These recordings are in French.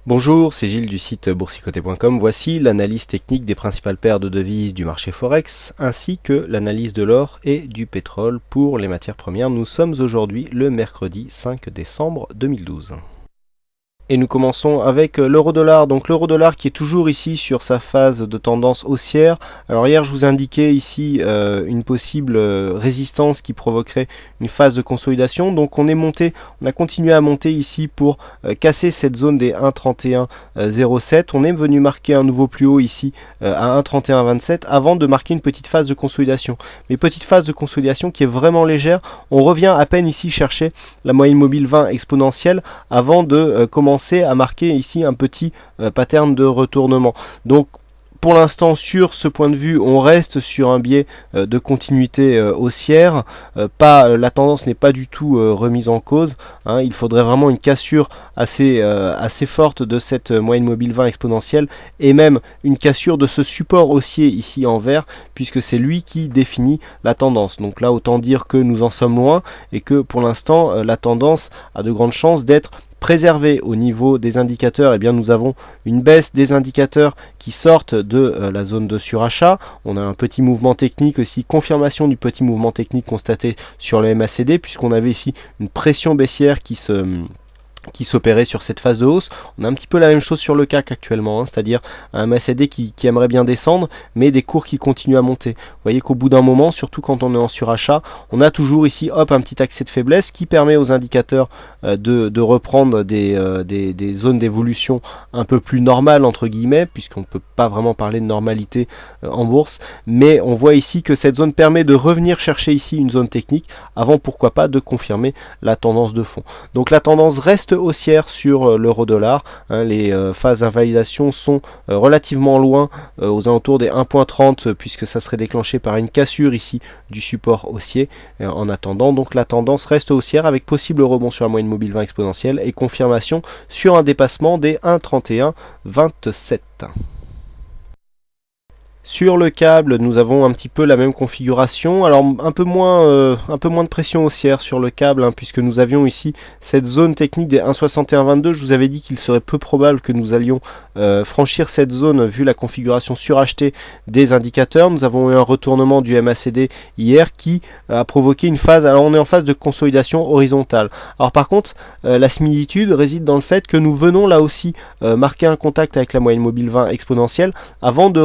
Bonjour, c'est Gilles du site boursicoté.com. Voici l'analyse technique des principales paires de devises du marché Forex, ainsi que l'analyse de l'or et du pétrole pour les matières premières. Nous sommes aujourd'hui le mercredi 5 décembre 2012. Et nous commençons avec l'euro-dollar. Donc l'euro-dollar qui est toujours ici sur sa phase de tendance haussière. Alors hier je vous indiquais ici une possible résistance qui provoquerait une phase de consolidation. Donc on a continué à monter ici pour casser cette zone des 1,3107. On est venu marquer un nouveau plus haut ici à 1,3127 avant de marquer une petite phase de consolidation. Mais petite phase de consolidation qui est vraiment légère. On revient à peine ici chercher la moyenne mobile 20 exponentielle avant de commencer à marquer ici un petit pattern de retournement. Donc pour l'instant, sur ce point de vue, on reste sur un biais de continuité haussière. La tendance n'est pas du tout remise en cause. Il faudrait vraiment une cassure assez forte de cette moyenne mobile 20 exponentielle et même une cassure de ce support haussier ici en vert, puisque c'est lui qui définit la tendance. Donc là, autant dire que nous en sommes loin et que pour l'instant, la tendance a de grandes chances d'être préservé. Au niveau des indicateurs, eh bien, nous avons une baisse des indicateurs qui sortent de la zone de surachat. On a un petit mouvement technique aussi, confirmation du petit mouvement technique constaté sur le MACD, puisqu'on avait ici une pression baissière qui s'opérait sur cette phase de hausse. On a un petit peu la même chose sur le CAC actuellement, c'est-à-dire un MACD qui aimerait bien descendre, mais des cours qui continuent à monter. Vous voyez qu'au bout d'un moment, surtout quand on est en surachat, on a toujours ici un petit accès de faiblesse qui permet aux indicateurs de reprendre des zones d'évolution un peu plus normales, entre guillemets, puisqu'on ne peut pas vraiment parler de normalité en bourse, mais on voit ici que cette zone permet de revenir chercher ici une zone technique avant, pourquoi pas, de confirmer la tendance de fond. Donc la tendance reste haussière sur l'euro-dollar. Les phases d'invalidation sont relativement loin, aux alentours des 1,30, puisque ça serait déclenché par une cassure ici du support haussier. En attendant, donc la tendance reste haussière avec possible rebond sur la moyenne mobile 20 exponentielle et confirmation sur un dépassement des 1,3127. Sur le câble, nous avons un petit peu la même configuration, alors un peu moins de pression haussière sur le câble, puisque nous avions ici cette zone technique des 1,6122. Je vous avais dit qu'il serait peu probable que nous allions franchir cette zone vu la configuration surachetée des indicateurs. Nous avons eu un retournement du MACD hier qui a provoqué une phase, alors on est en phase de consolidation horizontale. Alors par contre, la similitude réside dans le fait que nous venons là aussi marquer un contact avec la moyenne mobile 20 exponentielle avant de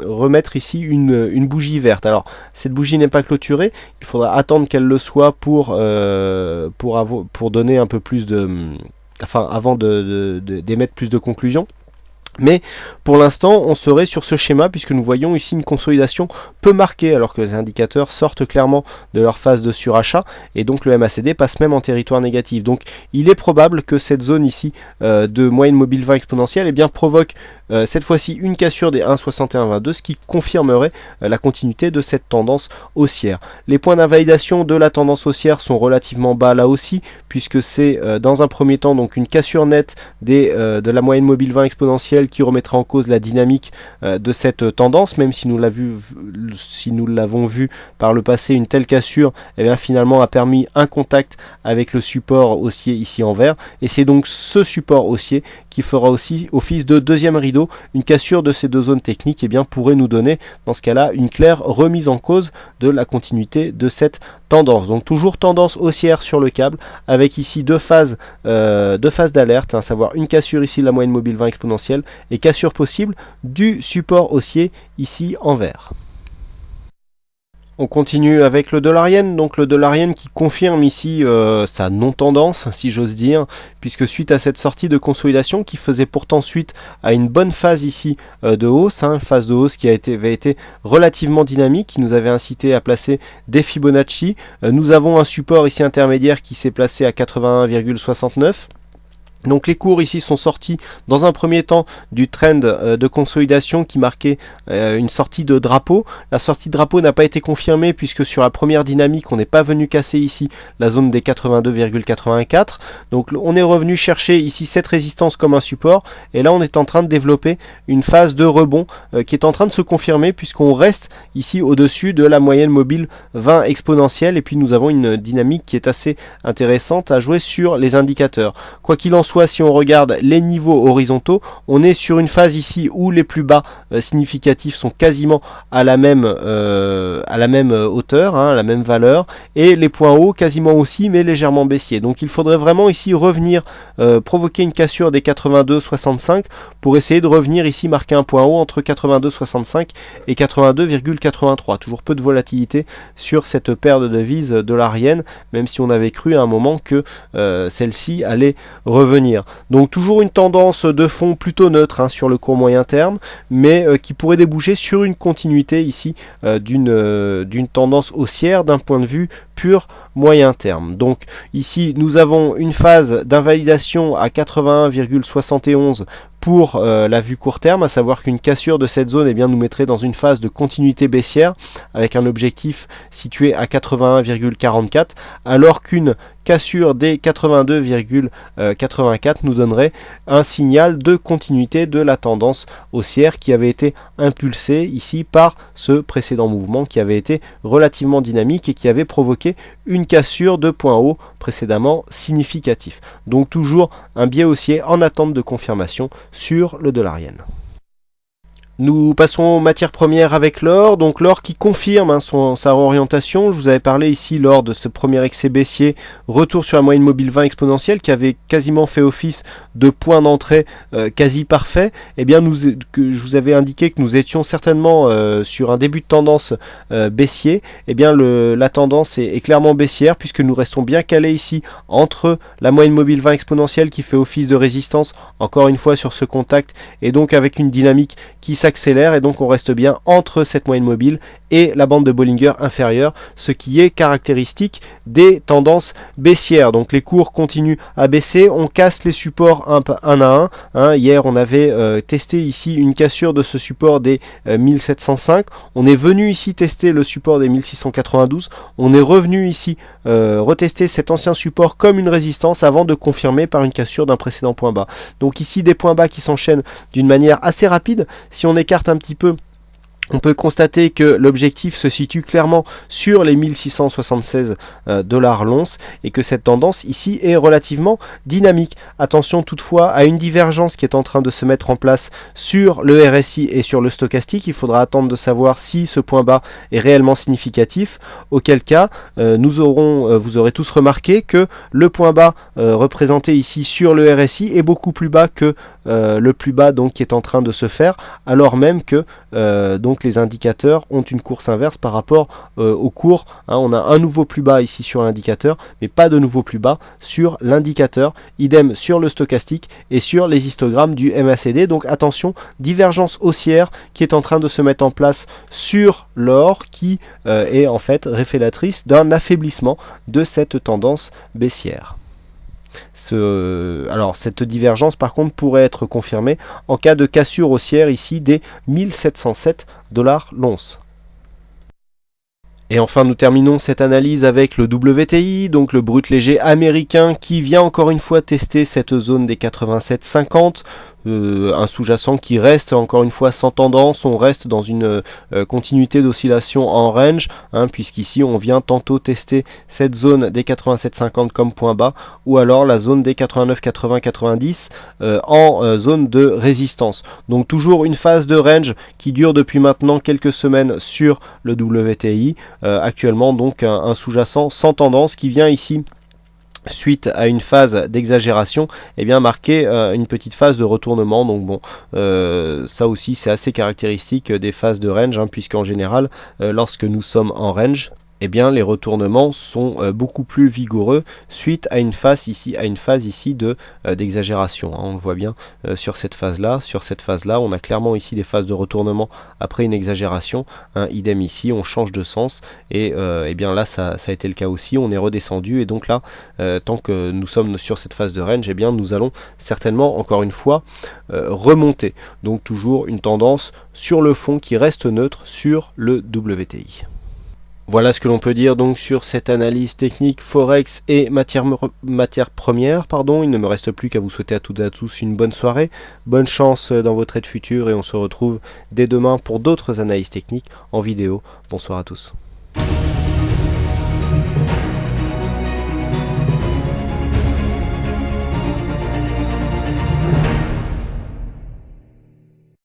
remettre ici une bougie verte. Alors cette bougie n'est pas clôturée, il faudra attendre qu'elle le soit pour donner un peu plus avant d'émettre plus de conclusions. Mais pour l'instant, on serait sur ce schéma puisque nous voyons ici une consolidation peu marquée alors que les indicateurs sortent clairement de leur phase de surachat et donc le MACD passe même en territoire négatif. Donc il est probable que cette zone ici de moyenne mobile 20 exponentielle provoque cette fois-ci une cassure des 1,6122, ce qui confirmerait la continuité de cette tendance haussière. Les points d'invalidation de la tendance haussière sont relativement bas là aussi, puisque c'est dans un premier temps donc une cassure nette de la moyenne mobile 20 exponentielle qui remettra en cause la dynamique de cette tendance, même si nous l'avons vu par le passé, une telle cassure finalement a permis un contact avec le support haussier ici en vert, et c'est donc ce support haussier qui fera aussi office de deuxième rideau. Une cassure de ces deux zones techniques pourrait nous donner dans ce cas-là une claire remise en cause de la continuité de cette tendance. Donc toujours tendance haussière sur le câble avec ici deux phases d'alerte, à savoir une cassure ici de la moyenne mobile 20 exponentielle et cassure possible du support haussier ici en vert. On continue avec le dollar-yen, donc le dollar-yen qui confirme ici sa non-tendance, si j'ose dire, puisque suite à cette sortie de consolidation qui faisait pourtant suite à une bonne phase ici de hausse, phase de hausse qui avait été relativement dynamique, qui nous avait incité à placer des Fibonacci. Nous avons un support ici intermédiaire qui s'est placé à 81,69. Donc les cours ici sont sortis dans un premier temps du trend de consolidation qui marquait une sortie de drapeau. La sortie de drapeau n'a pas été confirmée puisque sur la première dynamique on n'est pas venu casser ici la zone des 82,84. Donc on est revenu chercher ici cette résistance comme un support et là on est en train de développer une phase de rebond qui est en train de se confirmer puisqu'on reste ici au-dessus de la moyenne mobile 20 exponentielle et puis nous avons une dynamique qui est assez intéressante à jouer sur les indicateurs. Quoi qu'il en soit, soi, si on regarde les niveaux horizontaux, on est sur une phase ici où les plus bas significatifs sont quasiment à la même hauteur, à la même valeur, et les points hauts quasiment aussi, mais légèrement baissiers. Donc il faudrait vraiment ici revenir, provoquer une cassure des 82,65 pour essayer de revenir ici marquer un point haut entre 82,65 et 82,83. Toujours peu de volatilité sur cette paire de devises dollar-yen, même si on avait cru à un moment que celle-ci allait revenir. Donc toujours une tendance de fond plutôt neutre sur le court moyen terme, mais qui pourrait déboucher sur une continuité ici d'une tendance haussière d'un point de vue pur moyen terme. Donc ici nous avons une phase d'invalidation à 81,71 pour la vue court terme, à savoir qu'une cassure de cette zone nous mettrait dans une phase de continuité baissière avec un objectif situé à 81,44, alors qu'une cassure des 82,84 nous donnerait un signal de continuité de la tendance haussière qui avait été impulsée ici par ce précédent mouvement qui avait été relativement dynamique et qui avait provoqué une cassure de point haut précédemment significatif. Donc toujours un biais haussier en attente de confirmation sur le dollar-yen. Nous passons aux matières premières avec l'or, donc l'or qui confirme sa réorientation. Je vous avais parlé ici lors de ce premier excès baissier, retour sur la moyenne mobile 20 exponentielle qui avait quasiment fait office de point d'entrée quasi parfait. Eh bien je vous avais indiqué que nous étions certainement sur un début de tendance baissier. Eh bien la tendance est clairement baissière puisque nous restons bien calés ici entre la moyenne mobile 20 exponentielle qui fait office de résistance encore une fois sur ce contact et donc avec une dynamique qui s'accélère et donc on reste bien entre cette moyenne mobile et la bande de Bollinger inférieure, ce qui est caractéristique des tendances baissières. Donc les cours continuent à baisser, on casse les supports un à un. Hier on avait testé ici une cassure de ce support des 1705, on est venu ici tester le support des 1692, on est revenu ici retester cet ancien support comme une résistance avant de confirmer par une cassure d'un précédent point bas. Donc ici des points bas qui s'enchaînent d'une manière assez rapide. Si on écarte un petit peu, on peut constater que l'objectif se situe clairement sur les 1676 dollars l'once et que cette tendance ici est relativement dynamique. Attention toutefois à une divergence qui est en train de se mettre en place sur le RSI et sur le stochastique. Il faudra attendre de savoir si ce point bas est réellement significatif, auquel cas vous aurez tous remarqué que le point bas représenté ici sur le RSI est beaucoup plus bas que le plus bas donc qui est en train de se faire, alors même que donc les indicateurs ont une course inverse par rapport au cours. On a un nouveau plus bas ici sur l'indicateur, mais pas de nouveau plus bas sur l'indicateur. Idem sur le stochastique et sur les histogrammes du MACD. Donc attention, divergence haussière qui est en train de se mettre en place sur l'or, qui est en fait révélatrice d'un affaiblissement de cette tendance baissière. Alors cette divergence par contre pourrait être confirmée en cas de cassure haussière ici des 1707 dollars l'once. Et enfin nous terminons cette analyse avec le WTI, donc le brut léger américain qui vient encore une fois tester cette zone des 87,50. Un sous-jacent qui reste encore une fois sans tendance, on reste dans une continuité d'oscillation en range, puisqu'ici on vient tantôt tester cette zone des 87,50 comme point bas, ou alors la zone des 89,80-90 en zone de résistance. Donc toujours une phase de range qui dure depuis maintenant quelques semaines sur le WTI, actuellement donc un sous-jacent sans tendance qui vient ici suite à une phase d'exagération, marquer une petite phase de retournement. Donc bon, ça aussi c'est assez caractéristique des phases de range, puisqu'en général lorsque nous sommes en range, les retournements sont beaucoup plus vigoureux suite à une phase ici, d'exagération. On le voit bien sur cette phase-là. Sur cette phase-là, on a clairement ici des phases de retournement après une exagération. Idem ici, on change de sens et là, ça a été le cas aussi. On est redescendu et donc là, tant que nous sommes sur cette phase de range, nous allons certainement encore une fois remonter. Donc toujours une tendance sur le fond qui reste neutre sur le WTI. Voilà ce que l'on peut dire donc sur cette analyse technique Forex et matières premières. Il ne me reste plus qu'à vous souhaiter à toutes et à tous une bonne soirée, bonne chance dans vos trades futurs et on se retrouve dès demain pour d'autres analyses techniques en vidéo. Bonsoir à tous.